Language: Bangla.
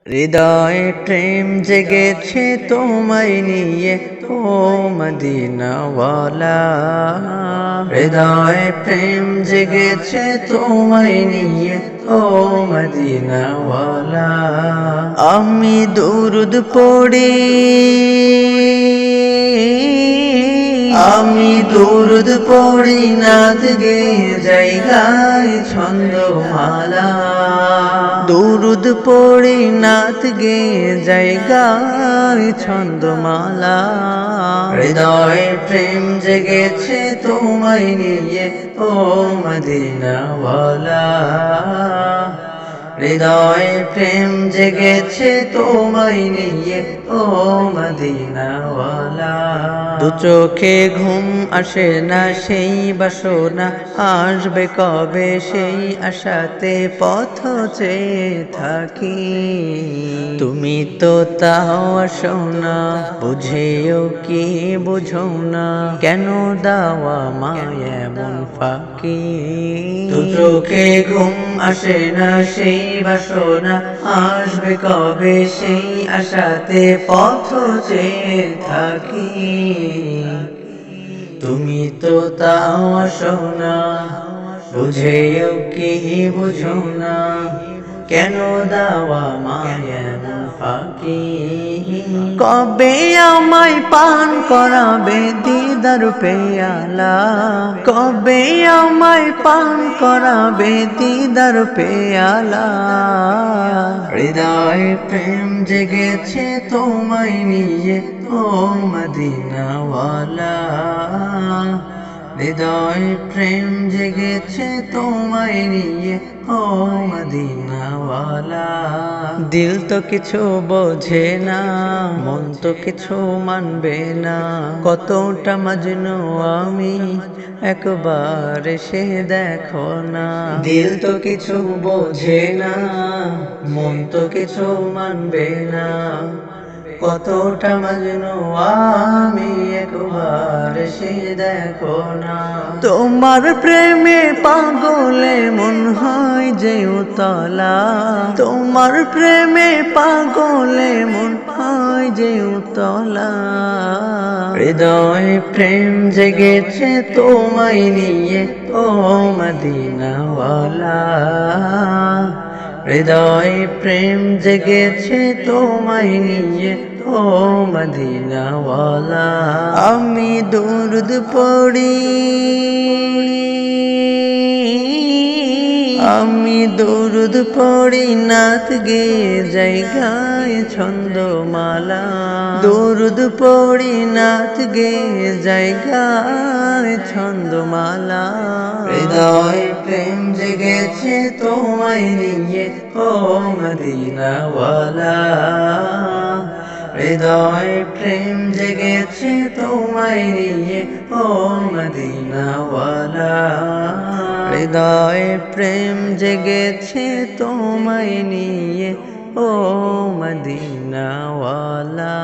হৃদয়ে প্রেম জেগেছে তোমায় নিয়ে ও মদিনাওয়ালা। হৃদয়ে প্রেম জেগেছে তোমায় নিয়ে ও মদিনাওয়ালা। আমি দুরুদ পড়ি, আমি দুরুদ পড়ি নাত গে জায়গায় ছন্দমালা। দুরুদ পড়ি নাত গে জায়গায় ছন্দমালা। হৃদয়ে প্রেম জেগেছে তোমায় নিয়ে ও মদিনাওয়ালা। হৃদয়ে প্রেম জেগেছে তোমায় নিয়ে ও মদিনাওয়ালা। দু চোখে ঘুম আসে না সেই বাসনা, আসবে কবে সেই আশাতে পথ চেয়ে থাকি। তুমি তো তাও আসো না, বুঝেও কি বুঝো না, কেন দাওয়া মায় এমন ফাঁকি। দু চোখে ঘুম আসে না সেই বাসনা, আসবে কবে সেই আশাতে পথ চেয়ে থাকি। তুমি তো তাও আসো না, বুঝেও কি বুঝো না, কেন দাওয়া মায় এমন ফাঁকি। কবে আমায় পান করাবে দিদার পেয়ালা, কবে আমায় পান করাবে দিদার পেয়ালা। হৃদয়ে প্রেম জেগেছে তোমায় নিয়ে ও মদিনাওয়ালা। হৃদয়ে প্রেম জেগেছে তোমায় নিয়ে ও মদিনাওয়ালা। দিল তো কিছু বোঝে না, মন তো কিছু মানবে না, কতটা মজনু আমি একবার এসে দেখো না। দিল তো কিছু বোঝে না, মন তো কিছু মানবে না, কতটা মজনু আমি একবার এসে দেখো না। তোমার প্রেমে পাগলে মন হয় যে উতলা, তোমার প্রেমে পাগলে মন হয় যে উতলা। হৃদয়ে প্রেম জেগেছে তোমায় নিয়ে ও মদিনাওয়ালা। হৃদয়ে প্রেম জেগেছে তোমায় নিয়ে ও মদিনাওয়ালা। আমি দুরুদ পড়ি, আমি দুরুদ পড়ি নাত গে জায়গায় ছন্দমালা। দুরুদ পড়ি নাত গে জায়গায় ছন্দমালা। হৃদয়ে প্রেম জেগেছে তোমায় নিয়ে ও মদিনাওয়ালা। হৃদয়ে প্রেম জেগেছে তোমায় নিয়ে ও মদিনাওয়ালা। হৃদয়ে প্রেম জেগেছে তোমায় নিয়ে ও মদিনাওয়ালা।